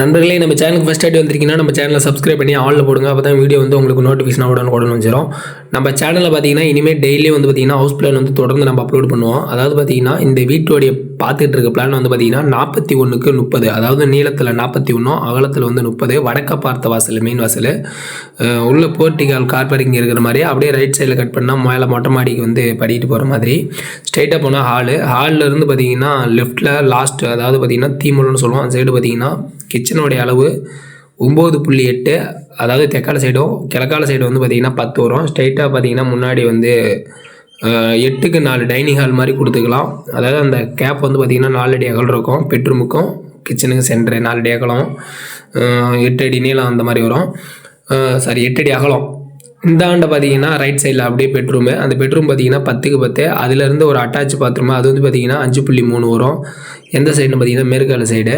நண்பர்களே, நம்ம சேனலுக்கு ஃபஸ்ட் டைம் வந்திருக்கீங்கன்னா நம்ம சேனலை சப்ஸ்கிரைப் பண்ணி ஆல்ல போடுங்க. அப்போ தான் வீடியோ வந்து உங்களுக்கு நோட்டிஃபிகேஷன் உடனே வந்துடும். நம்ம சேனலில் பார்த்தீங்கன்னா இனிமேல் டெய்லி வந்து பார்த்தீங்கன்னா ஹவுஸ் பிளான் வந்து தொடர்ந்து நம்ம அப்லோட் பண்ணுவோம். அதாவது பார்த்தீங்கன்னா இந்த வீட்டோடைய பார்த்துட்டு இருக்க பிளான் வந்து பார்த்தீங்கன்னா 41:30, அதாவது நீளத்தில் 41, அகலத்தில் வந்து 30, வடக்க பார்த்த வாசல், மெயின் வாசல், உள்ள போர்ட்டிகால் கார் பார்க்கிங் இருக்கிற மாதிரி, அப்படியே ரைட் சைடில் கட் பண்ணால் மேலே மொட்டை மாடிக்கு வந்து படிக்கிட்டு போகிற மாதிரி, ஸ்ட்ரைட்டாக போனால் ஹாலில் இருந்து பார்த்தீங்கன்னா லெஃப்ட்டில் லாஸ்ட், அதாவது பார்த்தீங்கன்னா தீமூலன்னு சொல்லுவோம், அந்த சைடு பார்த்தீங்கன்னா கிச்சனுடைய அளவு 9.8, அதாவது தெற்கால சைடும் கிழக்கால சைடு வந்து பார்த்திங்கன்னா 10 வரும். ஸ்ட்ரைட்டாக பார்த்தீங்கன்னா முன்னாடி வந்து 8க்கு 4 டைனிங் ஹால் மாதிரி கொடுத்துக்கலாம். அதாவது அந்த கேப் வந்து பார்த்திங்கன்னா 4 அடி அகலம் இருக்கும். பெட்ரூமுக்கும் கிச்சனுக்கு சென்டர் 4 அடி அகலம், 8 அடி நீளம் அந்த மாதிரி வரும். 8 அடி அகலம். இந்த ஆண்டை பார்த்தீங்கன்னா ரைட் சைடில் அப்படியே பெட்ரூமு. அந்த பெட்ரூம் பார்த்தீங்கன்னா 10க்கு 10. அதிலேருந்து ஒரு அட்டாச் பாத்ரூமு, அது வந்து பார்த்திங்கன்னா 5.3 வரும். எந்த சைடுன்னு பார்த்தீங்கன்னா மேற்கால சைடு.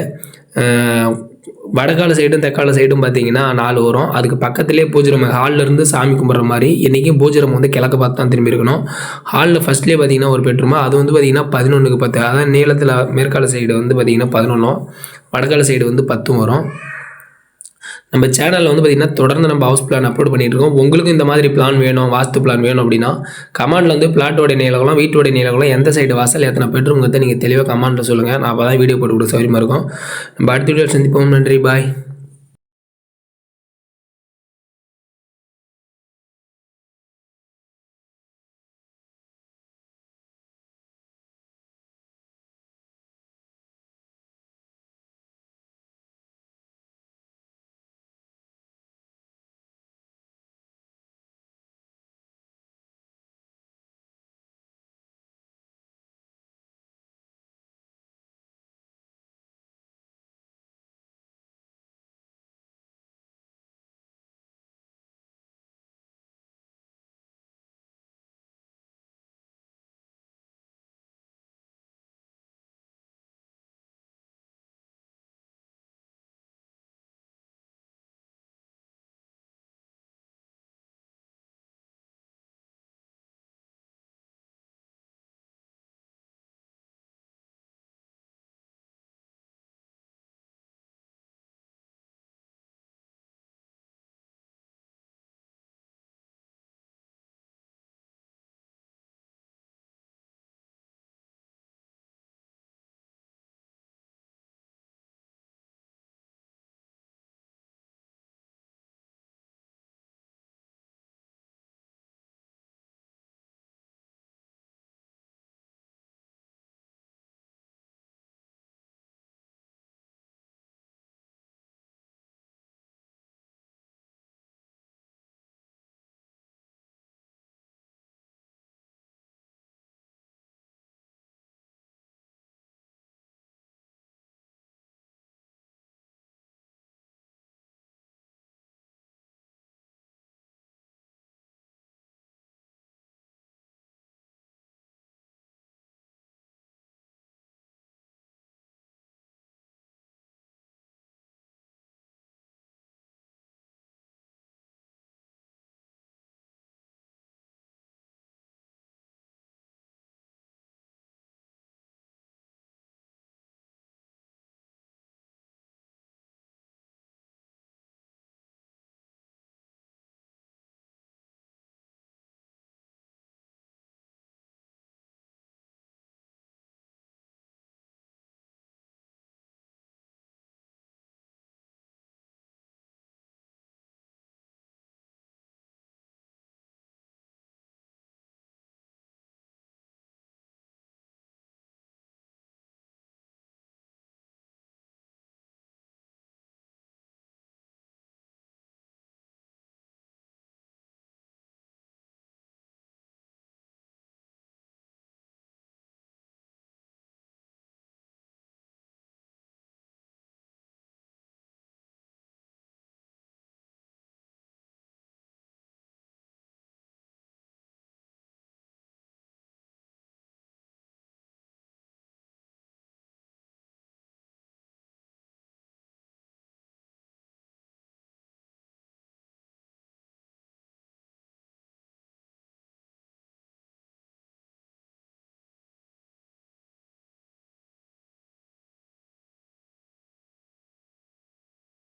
வடக்கால சைடும் தெற்கால சைடும் பார்த்தீங்கன்னா 4 வரும். அதுக்கு பக்கத்துலேயே பூஜை ரூம், ஹாலில் இருந்து சாமி கும்பிட்ற மாதிரி. என்றைக்கும் பூஜை ரூம் வந்து கிழக்க பார்த்து தான் திரும்பி இருக்கணும். ஹாலில் ஃபஸ்ட்லேயே பார்த்தீங்கன்னா ஒரு பெட்ரூமு, அது வந்து பார்த்திங்கன்னா 11க்கு 10. அதாவது நீளத்தில் மேற்கால சைடு வந்து பார்த்திங்கன்னா 11, வடக்கால சைடு வந்து 10 வரும். நம்ம சேனலில் வந்து பார்த்திங்கன்னா தொடர்ந்து நம்ம ஹவுஸ் பிளான் அப்லோட் பண்ணிட்டு இருக்கோம். உங்களுக்கு இந்த மாதிரி பிளான் வேணும், வாஸ்து பிளான் வேணும் அப்படின்னா கமெண்டில் வந்து பிளாட்டோடைய நீளங்களும் வீட்டோடைய நீளங்களும் எந்த சைடு வாசல் எத்தனை பெட்ரூம்ங்கிறத நீங்கள் தெளிவாக கமெண்டில் சொல்லுங்கள். நான் அப்போ தான் வீடியோ போட்டு கொடுக்க சௌகரியமாக இருக்கும். நம்ம அடுத்த வீடியோ சந்திப்போம். நன்றி, பாய்.